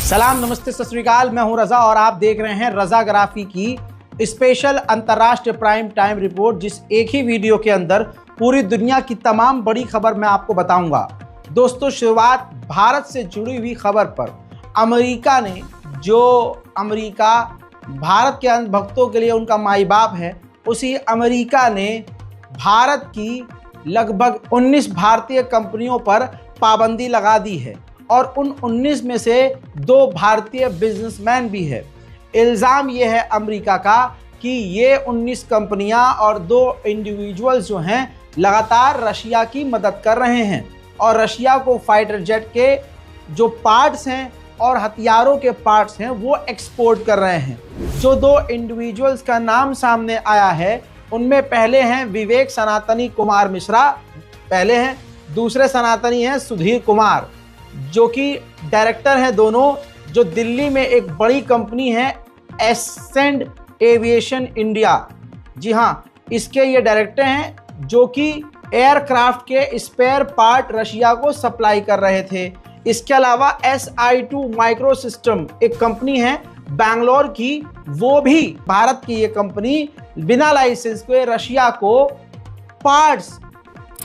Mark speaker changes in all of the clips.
Speaker 1: सलाम, नमस्ते, सत श्री अकाल। मैं हूं रजा और आप देख रहे हैं रजाग्राफी की स्पेशल अंतर्राष्ट्रीय प्राइम टाइम रिपोर्ट, जिस एक ही वीडियो के अंदर पूरी दुनिया की तमाम बड़ी खबर मैं आपको बताऊंगा। दोस्तों, शुरुआत भारत से जुड़ी हुई खबर पर। अमेरिका ने, जो अमेरिका भारत के अंधभक्तों के लिए उनका माई बाप है, उसी अमेरिका ने भारत की लगभग 19 भारतीय कंपनियों पर पाबंदी लगा दी है और उन 19 में से 2 भारतीय बिजनेसमैन भी है। इल्ज़ाम ये है अमेरिका का कि ये 19 कंपनियां और 2 इंडिविजुअल्स जो हैं लगातार रशिया की मदद कर रहे हैं और रशिया को फाइटर जेट के जो पार्ट्स हैं और हथियारों के पार्ट्स हैं वो एक्सपोर्ट कर रहे हैं। जो 2 इंडिविजुअल्स का नाम सामने आया है उनमें पहले हैं विवेक सनातनी कुमार मिश्रा, पहले हैं। दूसरे सनातनी हैं सुधीर कुमार, जो कि डायरेक्टर हैं दोनों, जो दिल्ली में एक बड़ी कंपनी है एसेंड एविएशन इंडिया। जी हाँ, इसके ये डायरेक्टर हैं, जो कि एयरक्राफ्ट के स्पेयर पार्ट रशिया को सप्लाई कर रहे थे। इसके अलावा SI2 माइक्रो सिस्टम एक कंपनी है बैंगलोर की, वो भी भारत की ये कंपनी बिना लाइसेंस के रशिया को पार्ट्स,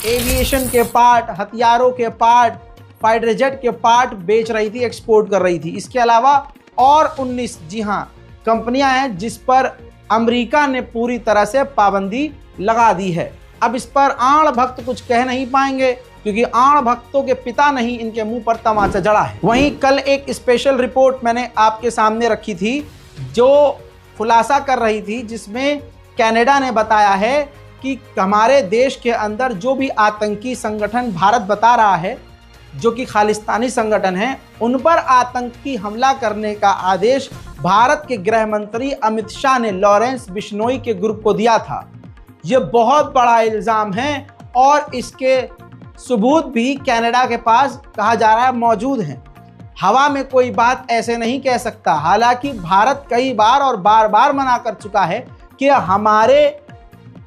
Speaker 1: एविएशन के पार्ट, हथियारों के पार्ट, फाइटर जेट के पार्ट बेच रही थी, एक्सपोर्ट कर रही थी। इसके अलावा और 19 जी हाँ कंपनियां हैं जिस पर अमेरिका ने पूरी तरह से पाबंदी लगा दी है। अब इस पर आण भक्त कुछ कह नहीं पाएंगे, क्योंकि आण भक्तों के पिता नहीं, इनके मुंह पर तमाचा जड़ा है। वहीं कल एक स्पेशल रिपोर्ट मैंने आपके सामने रखी थी, जो खुलासा कर रही थी, जिसमें कनाडा ने बताया है कि हमारे देश के अंदर जो भी आतंकी संगठन भारत बता रहा है, जो कि खालिस्तानी संगठन है, उन पर आतंकी हमला करने का आदेश भारत के गृह मंत्री अमित शाह ने लॉरेंस बिश्नोई के ग्रुप को दिया था। ये बहुत बड़ा इल्ज़ाम है और इसके सबूत भी कनाडा के पास कहा जा रहा है मौजूद हैं। हवा में कोई बात ऐसे नहीं कह सकता। हालांकि भारत कई बार और बार बार मना कर चुका है कि हमारे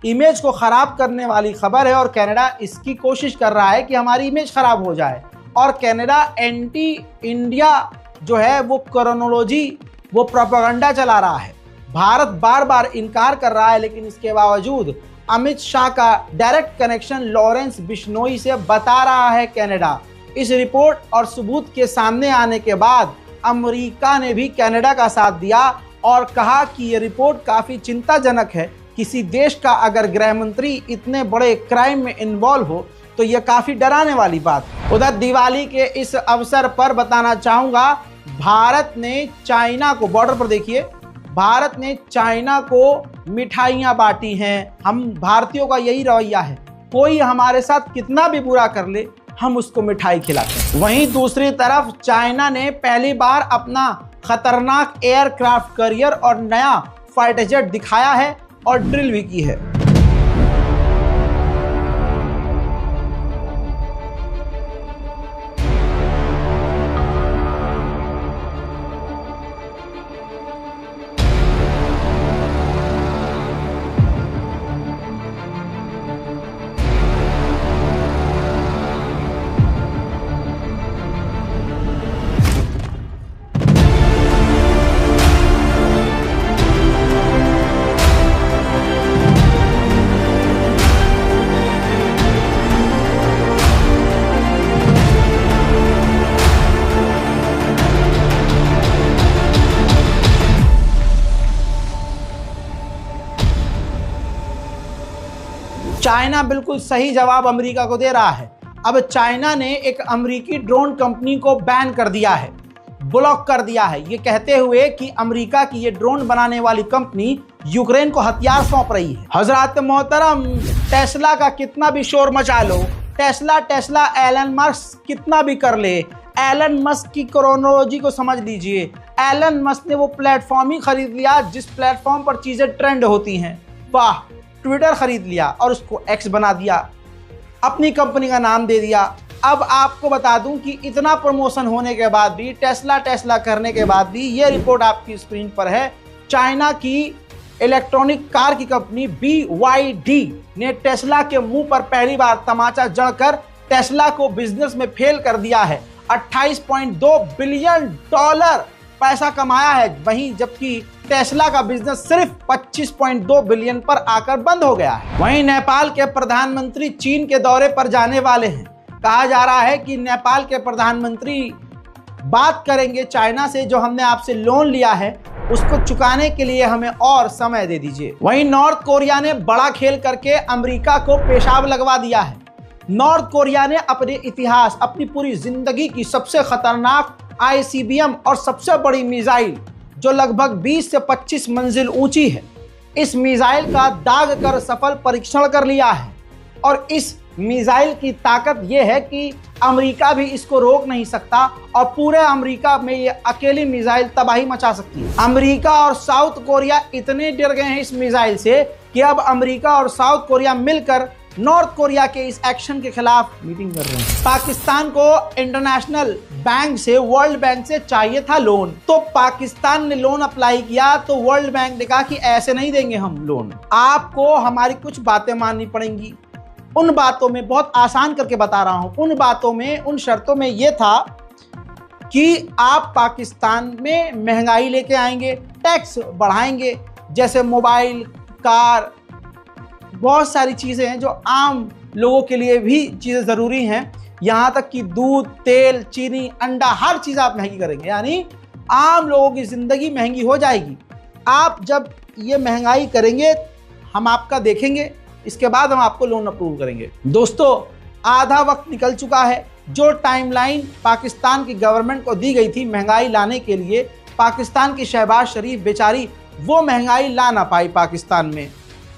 Speaker 1: इमेज को ख़राब करने वाली खबर है और कनाडा इसकी कोशिश कर रहा है कि हमारी इमेज ख़राब हो जाए। और कनाडा एंटी इंडिया जो है वो क्रोनोलॉजी, वो प्रोपेगेंडा चला रहा है। भारत बार बार इनकार कर रहा है, लेकिन इसके बावजूद अमित शाह का डायरेक्ट कनेक्शन लॉरेंस बिश्नोई से बता रहा है कनाडा। इस रिपोर्ट और सबूत के सामने आने के बाद अमेरिका ने भी कनाडा का साथ दिया और कहा कि ये रिपोर्ट काफ़ी चिंताजनक है। किसी देश का अगर गृह मंत्री इतने बड़े क्राइम में इन्वॉल्व हो तो यह काफ़ी डराने वाली बात। उधर दिवाली के इस अवसर पर बताना चाहूँगा, भारत ने चाइना को, बॉर्डर पर देखिए, भारत ने चाइना को मिठाइयाँ बांटी हैं। हम भारतीयों का यही रवैया है, कोई हमारे साथ कितना भी बुरा कर ले, हम उसको मिठाई खिलाते हैं। वहीं दूसरी तरफ चाइना ने पहली बार अपना खतरनाक एयरक्राफ्ट कैरियर और नया फाइटर जेट दिखाया है और ड्रिल भी की है। चाइना बिल्कुल सही जवाब अमेरिका को दे रहा है। अब चाइना ने एक अमेरिकी ड्रोन कंपनी को बैन कर दिया है, ब्लॉक कर दिया है, ये कहते हुए कि अमेरिका की ये ड्रोन बनाने वाली कंपनी यूक्रेन को हथियार सौंप रही है। हजरात मोहतरम, टेस्ला का कितना भी शोर मचा लो, टेस्ला एलन मस्क कितना भी कर ले, एलन मस्क की क्रोनोलॉजी को समझ लीजिए। एलन मस्क ने वो प्लेटफॉर्म ही खरीद लिया जिस प्लेटफॉर्म पर चीज़ें ट्रेंड होती हैं। वाह, ट्विटर खरीद लिया और उसको एक्स बना दिया, अपनी कंपनी का नाम दे दिया। अब आपको बता दूं कि इतना प्रमोशन होने के बाद भी, टेस्ला करने के बाद भी, ये रिपोर्ट आपकी स्क्रीन पर है, चाइना की इलेक्ट्रॉनिक कार की कंपनी BYD ने टेस्ला के मुंह पर पहली बार तमाचा जड़कर टेस्ला को बिजनेस में फेल कर दिया है। $28.2 बिलियन पैसा कमाया है, वहीं जबकि टेस्ला का बिजनेस सिर्फ 25.2 बिलियन पर आकर बंद हो गया है। वहीं नेपाल के प्रधानमंत्री चीन के दौरे पर जाने वाले हैं। कहा जा रहा है कि नेपाल के प्रधानमंत्री बात करेंगे चाइना से, जो हमने आपसे लोन लिया है उसको चुकाने के लिए हमें और समय दे दीजिए। वहीं नॉर्थ कोरिया ने बड़ा खेल करके अमेरिका को पेशाब लगवा दिया है। नॉर्थ कोरिया ने अपने इतिहास, अपनी पूरी जिंदगी की सबसे खतरनाक ICBM और सबसे बड़ी मिसाइल, जो लगभग 20 से 25 मंजिल ऊंची है, इस मिसाइल का दाग कर सफल परीक्षण कर लिया है। और इस मिसाइल की ताकत यह है कि अमेरिका भी इसको रोक नहीं सकता और पूरे अमेरिका में ये अकेली मिसाइल तबाही मचा सकती है। अमेरिका और साउथ कोरिया इतने डर गए हैं इस मिसाइल से कि अब अमेरिका और साउथ कोरिया मिलकर नॉर्थ कोरिया के इस एक्शन के खिलाफ मीटिंग कर रहे हैं। पाकिस्तान को इंटरनेशनल बैंक से, वर्ल्ड बैंक से चाहिए था लोन, तो पाकिस्तान ने लोन अप्लाई किया तो वर्ल्ड बैंक ने कहा कि ऐसे नहीं देंगे हम लोन, आपको हमारी कुछ बातें माननी पड़ेंगी। उन बातों में, बहुत आसान करके बता रहा हूं, उन बातों में, उन शर्तों में यह था कि आप पाकिस्तान में महंगाई लेके आएंगे, टैक्स बढ़ाएंगे, जैसे मोबाइल, कार, बहुत सारी चीज़ें हैं जो आम लोगों के लिए भी चीज़ें ज़रूरी हैं, यहाँ तक कि दूध, तेल, चीनी, अंडा, हर चीज़ आप महंगी करेंगे, यानी आम लोगों की ज़िंदगी महंगी हो जाएगी। आप जब ये महंगाई करेंगे हम आपका देखेंगे, इसके बाद हम आपको लोन अप्रूव करेंगे। दोस्तों, आधा वक्त निकल चुका है। जो टाइमलाइन पाकिस्तान की गवर्नमेंट को दी गई थी महंगाई लाने के लिए, पाकिस्तान की शहबाज शरीफ बेचारी वो महंगाई ला ना पाई। पाकिस्तान में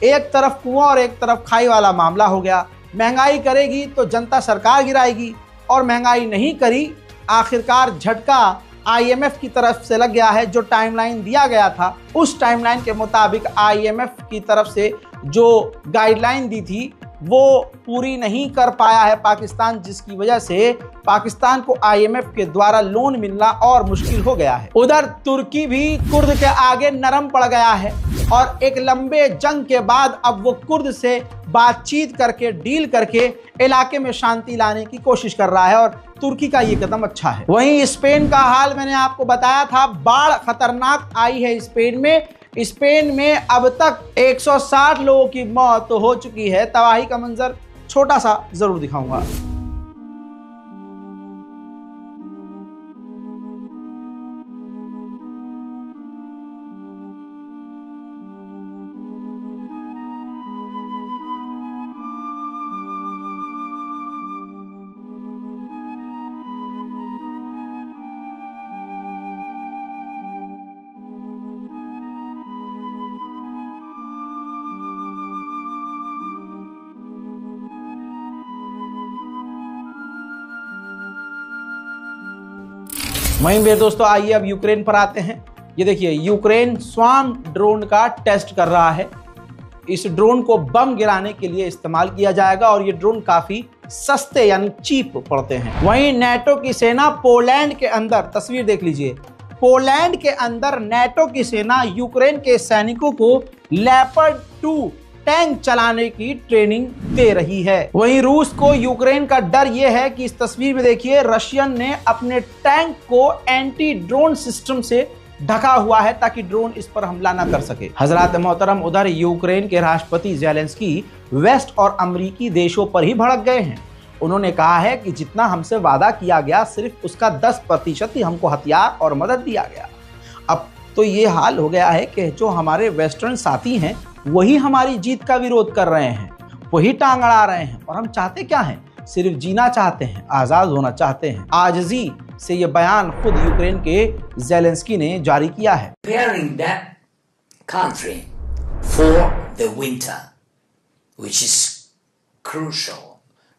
Speaker 1: एक तरफ कुआं और एक तरफ खाई वाला मामला हो गया। महंगाई करेगी तो जनता सरकार गिराएगी, और महंगाई नहीं करी, आखिरकार झटका IMF की तरफ से लग गया है। जो टाइमलाइन दिया गया था उस टाइमलाइन के मुताबिक IMF की तरफ से जो गाइडलाइन दी थी वो पूरी नहीं कर पाया है पाकिस्तान, जिसकी वजह से पाकिस्तान को IMF के द्वारा लोन मिलना और मुश्किल हो गया है। उधर तुर्की भी कुर्द के आगे नरम पड़ गया है और एक लंबे जंग के बाद अब वो कुर्द से बातचीत करके, डील करके इलाके में शांति लाने की कोशिश कर रहा है, और तुर्की का ये कदम अच्छा है। वहीं स्पेन का हाल मैंने आपको बताया था, बाढ़ खतरनाक आई है स्पेन में। स्पेन में अब तक 160 लोगों की मौत हो चुकी है। तबाही का मंजर छोटा सा जरूर दिखाऊंगा। वहीं मेरे दोस्तों, आइए अब यूक्रेन पर आते हैं। ये देखिए, यूक्रेन स्वार्म ड्रोन का टेस्ट कर रहा है। इस ड्रोन को बम गिराने के लिए इस्तेमाल किया जाएगा और ये ड्रोन काफी सस्ते यानी चीप पड़ते हैं। वहीं नेटो की सेना पोलैंड के अंदर, तस्वीर देख लीजिए, पोलैंड के अंदर नेटो की सेना यूक्रेन के सैनिकों को लेपर्ड 2 टैंक चलाने की ट्रेनिंग दे रही है। वहीं रूस को यूक्रेन का डर यह है कि इस तस्वीर में देखिए, रशियन ने अपने टैंक को एंटी ड्रोन सिस्टम से ढका हुआ है ताकि ड्रोन इस पर हमला ना कर सके। हजरात मोहतरम, उधर यूक्रेन के राष्ट्रपति ज़ेलेंस्की वेस्ट और अमेरिकी देशों पर ही भड़क गए हैं। उन्होंने कहा है कि जितना हमसे वादा किया गया सिर्फ उसका 10% ही हमको हथियार और मदद दिया गया। अब तो ये हाल हो गया है कि जो हमारे वेस्टर्न साथी हैं वही हमारी जीत का विरोध कर रहे हैं, वही टांग अड़ा रहे हैं, और हम चाहते क्या हैं? सिर्फ जीना चाहते हैं, आज़ाद होना चाहते हैं। आजिज़ी से ये बयान खुद यूक्रेन के ज़ेलेंस्की ने जारी किया है।
Speaker 2: Preparing that country for the winter, which is crucial,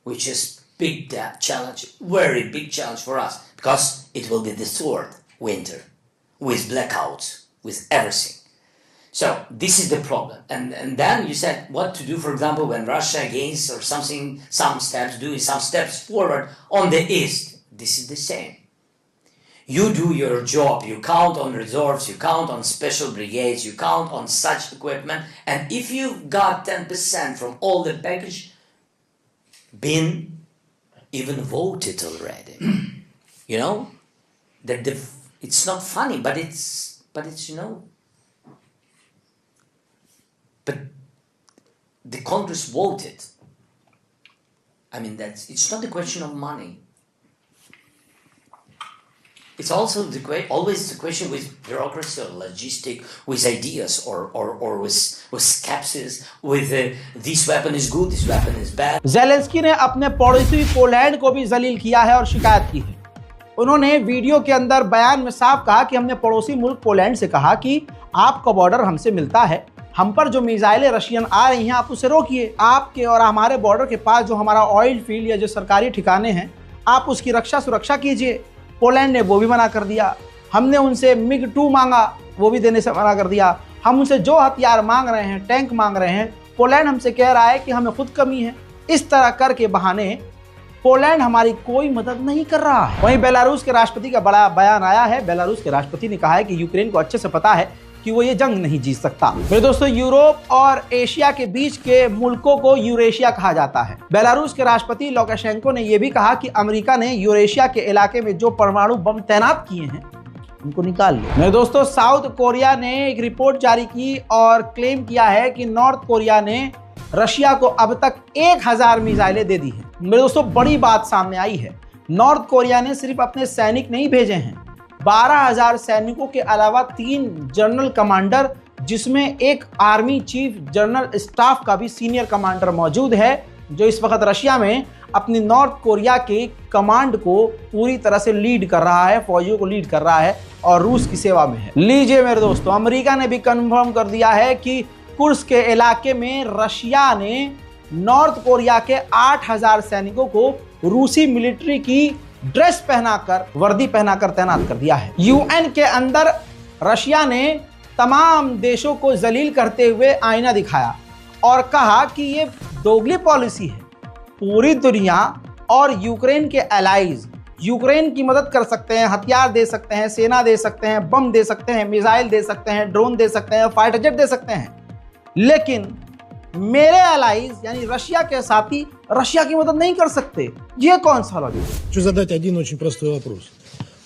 Speaker 2: which is big challenge, very big challenge for us, because it will be the third winter with blackouts, with everything. So this is the problem. And then you said what to do, for example, when Russia gains or something, some steps, doing some steps forward on the east. This is the same. You do your job, you count on reserves, you count on special brigades, you count on such equipment, and if you've got 10% from all the package been even voted already, You know, that it's not funny, but it's but the Congress voted. I mean, it's not a question of money. It's also always the question with bureaucracy or logistic, with ideas or with skepsis, with this weapon is good, this weapon is bad.
Speaker 1: Zelensky ने अपने पड़ोसी Poland को भी जलील किया है और शिकायत की है। उन्होंने वीडियो के अंदर बयान में साफ कहा कि हमने पड़ोसी मुल्क पोलैंड से कहा कि आपका बॉर्डर हमसे मिलता है, हम पर जो मिसाइलें रशियन आ रही हैं आप उसे रोकिए। आपके और हमारे बॉर्डर के पास जो हमारा ऑयल फील्ड या जो सरकारी ठिकाने हैं आप उसकी सुरक्षा कीजिए। पोलैंड ने वो भी मना कर दिया। हमने उनसे MiG-2 मांगा, वो भी देने से मना कर दिया। हम उनसे जो हथियार मांग रहे हैं, टैंक मांग रहे हैं, पोलैंड हमसे कह रहा है कि हमें खुद कमी है। इस तरह करके बहाने पोलैंड हमारी कोई मदद नहीं कर रहा है। वहीं बेलारूस के राष्ट्रपति का बड़ा बयान आया है। बेलारूस के राष्ट्रपति ने कहा है कि यूक्रेन को अच्छे से पता है कि वो ये जंग नहीं जीत सकता। मेरे दोस्तों, यूरोप और एशिया के बीच के मुल्कों को यूरेशिया कहा जाता है। बेलारूस के राष्ट्रपति लुकाशेंको ने यह भी कहा कि अमेरिका ने यूरेशिया के इलाके में जो परमाणु बम तैनात किए हैं उनको निकाल लिया। मेरे दोस्तों, साउथ कोरिया ने एक रिपोर्ट जारी की और क्लेम किया है कि नॉर्थ कोरिया ने रशिया को अब तक 1000 मिसाइलें दे दी हैं। मेरे दोस्तों, बड़ी बात सामने आई है। नॉर्थ कोरिया ने सिर्फ अपने सैनिक नहीं भेजे हैं, 12,000 सैनिकों के अलावा 3 जनरल कमांडर, जिसमें एक आर्मी चीफ जनरल स्टाफ का भी सीनियर कमांडर मौजूद है, जो इस वक्त रशिया में अपनी नॉर्थ कोरिया के कमांड को पूरी तरह से लीड कर रहा है, फौजियों को लीड कर रहा है और रूस की सेवा में है। लीजिए मेरे दोस्तों, अमेरिका ने भी कंफर्म कर दिया है कि कुर्स्क के इलाके में रशिया ने नॉर्थ कोरिया के 8,000 सैनिकों को रूसी मिलिट्री की ड्रेस पहनाकर, वर्दी पहनाकर तैनात कर दिया है। यूएन के अंदर रशिया ने तमाम देशों को जलील करते हुए आईना दिखाया और कहा कि ये दोगली पॉलिसी है। पूरी दुनिया और यूक्रेन के एलाइज यूक्रेन की मदद कर सकते हैं, हथियार दे सकते हैं, सेना दे सकते हैं, बम दे सकते हैं, मिसाइल दे सकते हैं, ड्रोन दे सकते हैं, फाइटर जेट दे सकते हैं, लेकिन मेरे एलाइज यानी रशिया के साथी रशिया की मदद नहीं कर सकते। ये कौन सा लॉजिक है?
Speaker 3: Хочу задать один очень простой вопрос.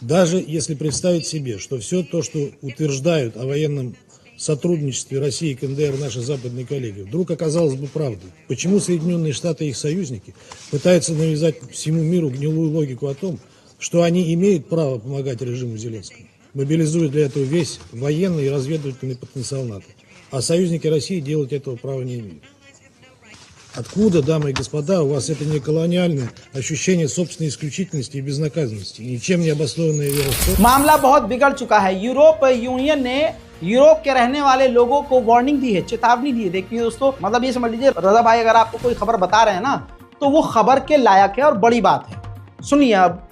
Speaker 3: Даже если представить себе, что все то, что утверждают о военном сотрудничестве России и КНДР наши западные коллеги, вдруг оказалось бы правдой, почему Соединенные Штаты и их союзники пытаются навязать всему миру гнилую логику о том, что они имеют право помогать режиму Зеленского, мобилизуя для этого весь военный и разведывательный потенциал НАТО, а союзники России делать этого права не имеют? Откуда, дамы и господа, у вас это не колониальное ощущение собственной исключительности и безнаказанности, ничем не обоснованная вера в то?
Speaker 1: मामला बहुत बिगड़ चुका है। यूरोप यूनियन ने यूरोप के रहने वाले लोगों को वार्निंग दी है, चेतावनी दी है। देखिए दोस्तों, मतलब ये समझ लीजिए, रजा भाई अगर आपको कोई खबर बता रहे हैं ना, तो वो खबर के लायक है और बड़ी बात है। सुनिए, अब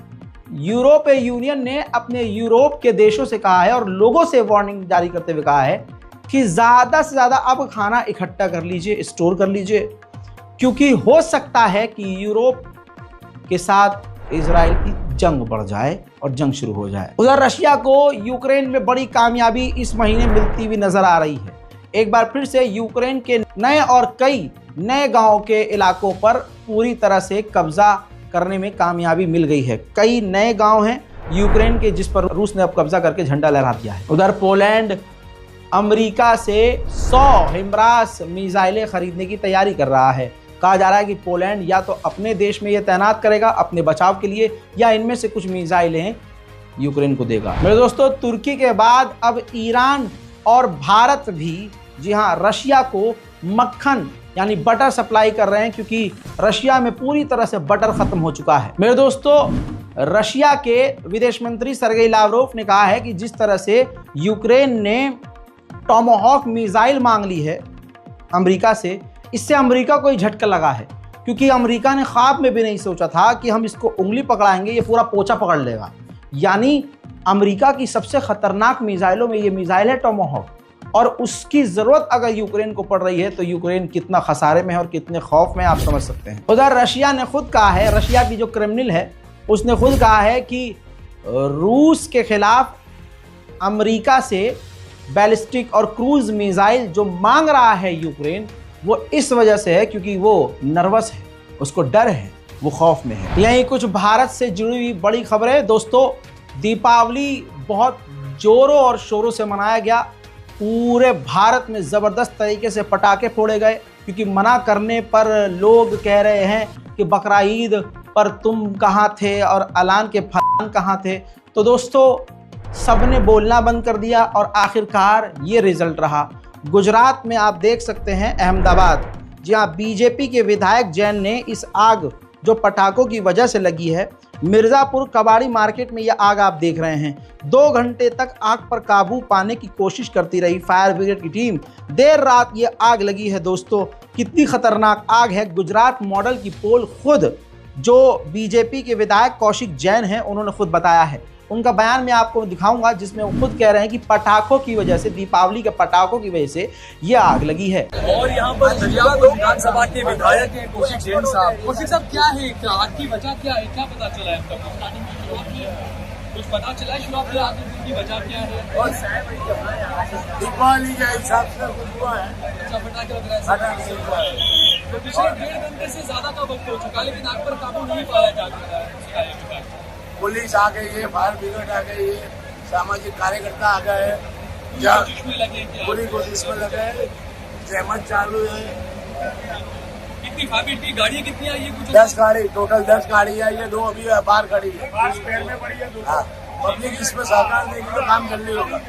Speaker 1: यूरोप यूनियन ने अपने यूरोप के देशों से कहा है और लोगों से वार्निंग जारी करते हुए कहा है कि ज़्यादा से ज़्यादा अब खाना इकट्ठा कर लीजिए, स्टोर कर लीजिए, क्योंकि हो सकता है कि यूरोप के साथ इजराइल की जंग बढ़ जाए और जंग शुरू हो जाए। उधर रशिया को यूक्रेन में बड़ी कामयाबी इस महीने मिलती हुई नजर आ रही है। एक बार फिर से यूक्रेन के नए और कई नए गांवों के इलाकों पर पूरी तरह से कब्जा करने में कामयाबी मिल गई है। कई नए गांव हैं यूक्रेन के जिस पर रूस ने अब कब्जा करके झंडा लहरा दिया है। उधर पोलैंड अमेरिका से 100 हिमरास मिसाइलें खरीदने की तैयारी कर रहा है। कहा जा रहा है कि पोलैंड या तो अपने देश में ये तैनात करेगा अपने बचाव के लिए, या इनमें से कुछ मिसाइलें यूक्रेन को देगा। मेरे दोस्तों, तुर्की के बाद अब ईरान और भारत भी, जी हाँ, रशिया को मक्खन यानी बटर सप्लाई कर रहे हैं, क्योंकि रशिया में पूरी तरह से बटर खत्म हो चुका है। मेरे दोस्तों, रशिया के विदेश मंत्री सर्गेई लावरोव ने कहा है कि जिस तरह से यूक्रेन ने टॉमाहॉक मिसाइल मांग ली है अमेरिका से, इससे अमेरिका को ही झटका लगा है, क्योंकि अमेरिका ने ख्वाब में भी नहीं सोचा था कि हम इसको उंगली पकड़ाएंगे ये पूरा पोचा पकड़ लेगा। यानी अमेरिका की सबसे खतरनाक मिसाइलों में ये मिसाइल है टॉमाहॉक, और उसकी ज़रूरत अगर यूक्रेन को पड़ रही है तो यूक्रेन कितना खसारे में है और कितने खौफ में, आप समझ सकते हैं। उधर रशिया ने खुद कहा है, रशिया की जो क्रेमलिन है उसने खुद कहा है कि रूस के खिलाफ अमेरिका से बैलिस्टिक और क्रूज मिसाइल जो मांग रहा है यूक्रेन, वो इस वजह से है क्योंकि वो नर्वस है, उसको डर है वो खौफ में है। यहीं कुछ भारत से जुड़ी हुई बड़ी खबरें। दोस्तों, दीपावली बहुत जोरों और शोरों से मनाया गया। पूरे भारत में ज़बरदस्त तरीके से पटाखे फोड़े गए, क्योंकि मना करने पर लोग कह रहे हैं कि बकरा ईद पर तुम कहाँ थे और अलान के फलान कहाँ थे। तो दोस्तों, सबने बोलना बंद कर दिया और आखिरकार ये रिजल्ट रहा। गुजरात में आप देख सकते हैं, अहमदाबाद, जहाँ बीजेपी के विधायक जैन ने इस आग जो पटाखों की वजह से लगी है, मिर्ज़ापुर कबाड़ी मार्केट में यह आग आप देख रहे हैं, 2 घंटे तक आग पर काबू पाने की कोशिश करती रही फायर ब्रिगेड की टीम। देर रात ये आग लगी है। दोस्तों, कितनी खतरनाक आग है। गुजरात मॉडल की पोल खुद जो बीजेपी के विधायक कौशिक जैन हैं, उन्होंने खुद बताया है। उनका बयान मैं आपको दिखाऊंगा, जिसमें वो खुद कह रहे हैं कि पटाखों की वजह से, दीपावली के पटाखों की वजह से ये आग लगी है।
Speaker 4: और यहाँ पर दरियागंज विधानसभा के विधायक हैं कौशिक जैन साहब। कौशिक साहब, क्या है, क्या आग की वजह क्या है, क्या पता चला है? कुछ पता चला है शुरुआत में आग की वजह क्या है? और
Speaker 5: दीपावली के हिसाब से हुआ है।
Speaker 4: अच्छा, पटाखे वगैरह। तो पिछले 1.5 घंटे से ज्यादा का वक्त हो चुका, लेकिन आग पर काबू नहीं पाया जा रहा है।
Speaker 5: पुलिस आ गई है, फायर ब्रिगेड आ गई है, सामाजिक कार्यकर्ता आ गए हैं, पूरी कोशिश में लगे हैं, जहमत चालू है।
Speaker 4: कितनी फायर ब्रिगेड की गाड़ियाँ कितनी आई है? कुछ
Speaker 5: 10 गाड़ी, टोटल 10 गाड़ी आई है, 2 अभी बाहर खड़ी है। हाँ, पब्लिक इसमें सहकार देगी तो काम जल्दी होगा।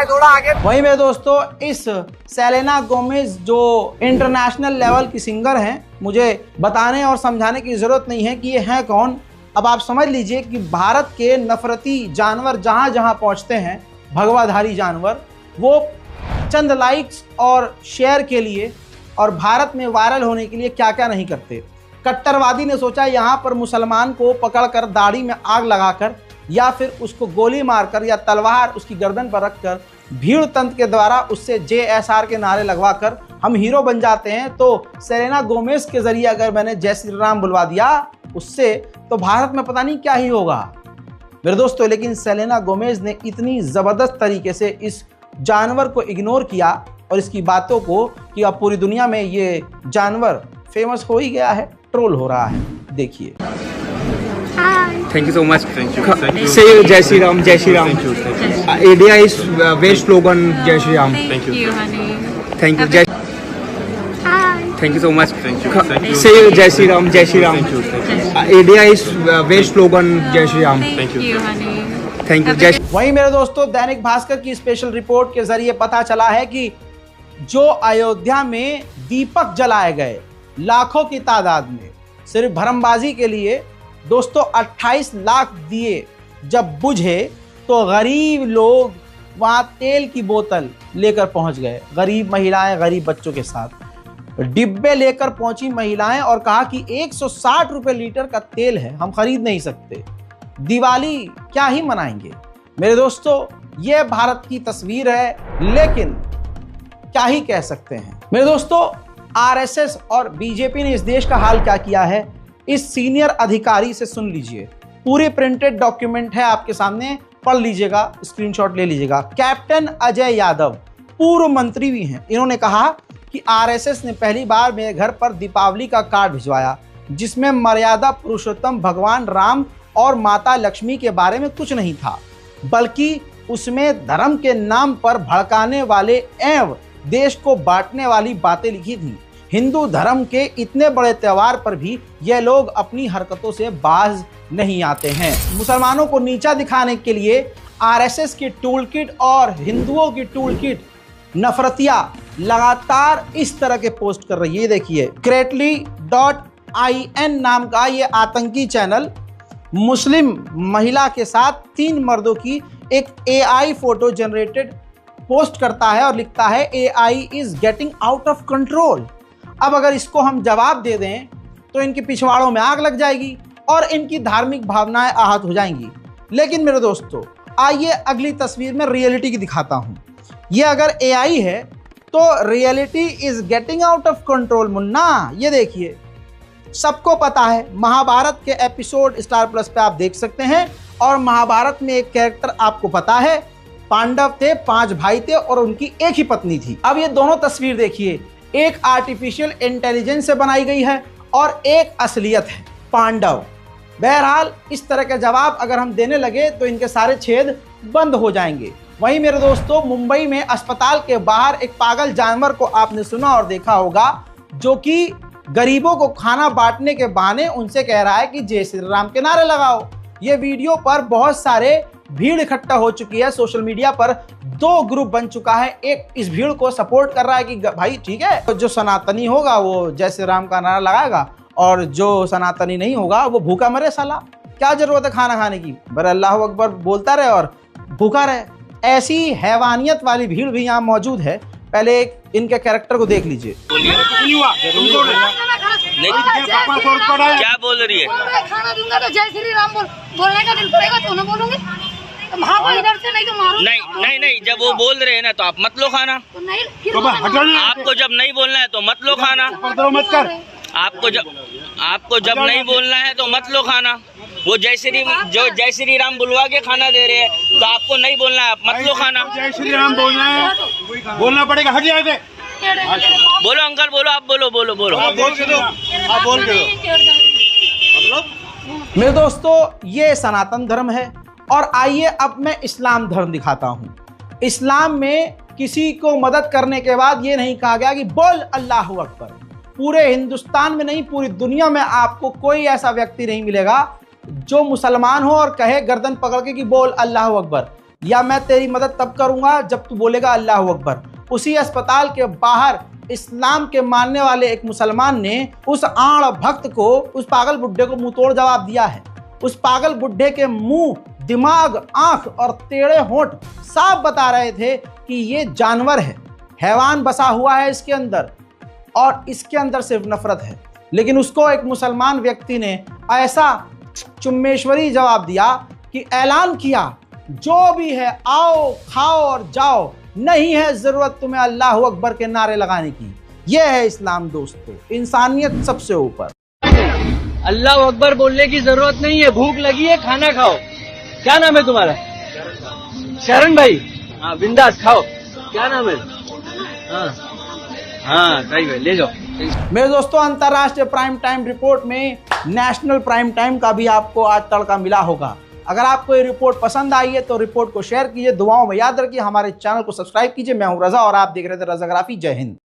Speaker 1: थोड़ा आगे। वहीं में दोस्तों, इस सेलेना गोमेज जो इंटरनेशनल लेवल की सिंगर हैं, मुझे बताने और समझाने की जरूरत नहीं है कि ये हैं कौन। अब आप समझ लीजिए कि भारत के नफरती जानवर जहां जहां पहुंचते हैं, भगवाधारी जानवर, वो चंद लाइक्स और शेयर के लिए और भारत में वायरल होने के लिए क्या क्या नहीं करते। कट्टरवादी ने सोचा यहाँ पर मुसलमान को पकड़कर दाढ़ी में आग लगाकर या फिर उसको गोली मारकर या तलवार उसकी गर्दन पर रखकर भीड़ तंत्र के द्वारा उससे JSR के नारे लगवाकर हम हीरो बन जाते हैं। तो सेलेना गोमेज के जरिए अगर मैंने जय श्री राम बुलवा दिया उससे, तो भारत में पता नहीं क्या ही होगा मेरे दोस्तों। लेकिन सेलेना गोमेज ने इतनी ज़बरदस्त तरीके से इस जानवर को इग्नोर किया और इसकी बातों को, कि अब पूरी दुनिया में ये जानवर फेमस हो ही गया है, ट्रोल हो रहा है। देखिए।
Speaker 6: Thank you so much. Thank you. Say Jai Shri Ram, Jai Shri Ram. India is very slogan Jai Shri Ram.
Speaker 7: Thank you, honey.
Speaker 6: Thank you. Jai. Thank you so much.
Speaker 7: Thank you.
Speaker 6: Say Jai Shri Ram, Jai Shri Ram. India is very slogan Jai Shri Ram.
Speaker 7: Thank you, honey.
Speaker 6: Thank you. Jai.
Speaker 1: वहीं मेरे दोस्तों, दैनिक भास्कर की special report के जरिए पता चला है कि जो अयोध्या में दीपक जलाए गए लाखों की तादाद में सिर्फ भरमबाजी के लिए, दोस्तों 28 लाख दिए जब बुझे तो गरीब लोग वहाँ तेल की बोतल लेकर पहुँच गए। गरीब महिलाएं गरीब बच्चों के साथ डिब्बे लेकर पहुंची महिलाएं और कहा कि 160 रुपए लीटर का तेल है, हम खरीद नहीं सकते, दिवाली क्या ही मनाएंगे। मेरे दोस्तों, यह भारत की तस्वीर है, लेकिन क्या ही कह सकते हैं। मेरे दोस्तों, RSS और बीजेपी ने इस देश का हाल क्या किया है, इस सीनियर अधिकारी से सुन लीजिए। पूरी प्रिंटेड डॉक्यूमेंट है आपके सामने, पढ़ लीजिएगा, स्क्रीनशॉट ले लीजिएगा। कैप्टन अजय यादव पूर्व मंत्री भी हैं। इन्होंने कहा कि RSS ने पहली बार मेरे घर पर दीपावली का कार्ड भिजवाया, जिसमें मर्यादा पुरुषोत्तम भगवान राम और माता लक्ष्मी के बारे में कुछ नहीं था, बल्कि उसमें धर्म के नाम पर भड़काने वाले एवं देश को बांटने वाली बातें लिखी थी। हिंदू धर्म के इतने बड़े त्योहार पर भी यह लोग अपनी हरकतों से बाज नहीं आते हैं। मुसलमानों को नीचा दिखाने के लिए RSS की टूल किट और हिंदुओं की टूल किट नफरतिया लगातार इस तरह के पोस्ट कर रही है। देखिए, Kretli.in नाम का ये आतंकी चैनल मुस्लिम महिला के साथ 3 मर्दों की एक AI फोटो जनरेटेड पोस्ट करता है और लिखता है AI is getting out of control. अब अगर इसको हम जवाब दे दें तो इनके पिछवाड़ों में आग लग जाएगी और इनकी धार्मिक भावनाएं आहत हो जाएंगी। लेकिन मेरे दोस्तों, आइए अगली तस्वीर में रियलिटी की दिखाता हूं। ये अगर AI है तो reality is getting out of control Munna. ये देखिए, सबको पता है, महाभारत के एपिसोड स्टार प्लस पे आप देख सकते हैं और महाभारत में एक कैरेक्टर आपको पता है, पांडव थे, 5 भाई थे और उनकी एक ही पत्नी थी। अब ये दोनों तस्वीर देखिए, एक आर्टिफिशियल इंटेलिजेंस से बनाई गई है और एक असलियत है, पांडव। बहरहाल इस तरह के जवाब अगर हम देने लगे तो इनके सारे छेद बंद हो जाएंगे। वहीं मेरे दोस्तों, मुंबई में अस्पताल के बाहर एक पागल जानवर को आपने सुना और देखा होगा, जो कि गरीबों को खाना बांटने के बहाने उनसे कह रहा है कि जय श्री राम के नारे लगाओ। ये वीडियो पर बहुत सारे भीड़ इकट्ठा हो चुकी है। सोशल मीडिया पर 2 ग्रुप बन चुका है। एक इस भीड़ को सपोर्ट कर रहा है कि भाई ठीक है, तो जो सनातनी होगा वो जय श्री राम का नारा लगाएगा और जो सनातनी नहीं होगा वो भूखा मरे साला। क्या जरूरत है खाना खाने की, बस अल्लाह अकबर बोलता रहे और भूखा रहे। ऐसी हैवानियत वाली भीड़ भी यहाँ मौजूद है। पहले इनके कैरेक्टर को देख लीजिए।
Speaker 8: क्या बोल रही है?
Speaker 9: खाना दूंगा तो जय श्री राम बोलने का दिल करेगा तो ना बोलूंगी। तो भागो इधर से, नहीं तो मारो।
Speaker 8: नहीं, जब वो बोल रहे हैं ना तो आप मत लो खाना।
Speaker 9: तो नहीं, फिर
Speaker 8: आपको जब नहीं बोलना है तो मत लो खाना। आपको जब नहीं बोलना है तो मत लो खाना। वो जय श्री राम बुलवा के खाना दे रहे हैं तो आपको नहीं बोलना है, आप मत लो खाना।
Speaker 5: जय श्री राम बोलना है, बोलना पड़ेगा। हट जाए थे।
Speaker 8: बोलो अंकल, बोलो, आप बोलो।
Speaker 5: आप बोल के दो।
Speaker 1: मेरे दोस्तों, ये सनातन धर्म है और आइए अब मैं इस्लाम धर्म दिखाता हूँ। इस्लाम में किसी को मदद करने के बाद ये नहीं कहा गया कि बोल अल्लाह अकबर। पूरे हिंदुस्तान में नहीं, पूरी दुनिया में आपको कोई ऐसा व्यक्ति नहीं मिलेगा जो मुसलमान हो और कहे गर्दन पकड़ के कि बोल अल्लाह अकबर, या मैं तेरी मदद तब करूंगा जब तू बोलेगा अल्लाह अकबर। उसी अस्पताल के बाहर इस्लाम के मानने वाले एक मुसलमान ने उस आड़ भक्त को, उस पागल बुड्ढे को मुंह तोड़ जवाब दिया है। उस पागल बुड्ढे के मुंह, दिमाग, आंख और टेढ़े होंठ साफ बता रहे थे कि ये जानवर है, हैवान बसा हुआ है इसके अंदर और इसके अंदर सिर्फ नफरत है। लेकिन उसको एक मुसलमान व्यक्ति ने ऐसा चुम्मेश्वरी जवाब दिया कि ऐलान किया, जो भी है आओ, खाओ और जाओ, नहीं है जरूरत तुम्हें अल्लाह अकबर के नारे लगाने की। यह है इस्लाम दोस्तों, इंसानियत सबसे ऊपर।
Speaker 6: अल्लाह अकबर बोलने की जरूरत नहीं है, भूख लगी है खाना खाओ। क्या नाम है तुम्हारा? शरण भाई। हाँ, बिंदास खाओ। क्या नाम है? हाँ सही है, ले जाओ।
Speaker 1: मेरे दोस्तों, अंतर्राष्ट्रीय प्राइम टाइम रिपोर्ट में नेशनल प्राइम टाइम का भी आपको आज तड़का मिला होगा। अगर आपको ये रिपोर्ट पसंद आई है तो रिपोर्ट को शेयर कीजिए, दुआओं में याद रखिए, हमारे चैनल को सब्सक्राइब कीजिए। मैं हूं रजा और आप देख रहे थे रजाग्राफी। जय हिंद।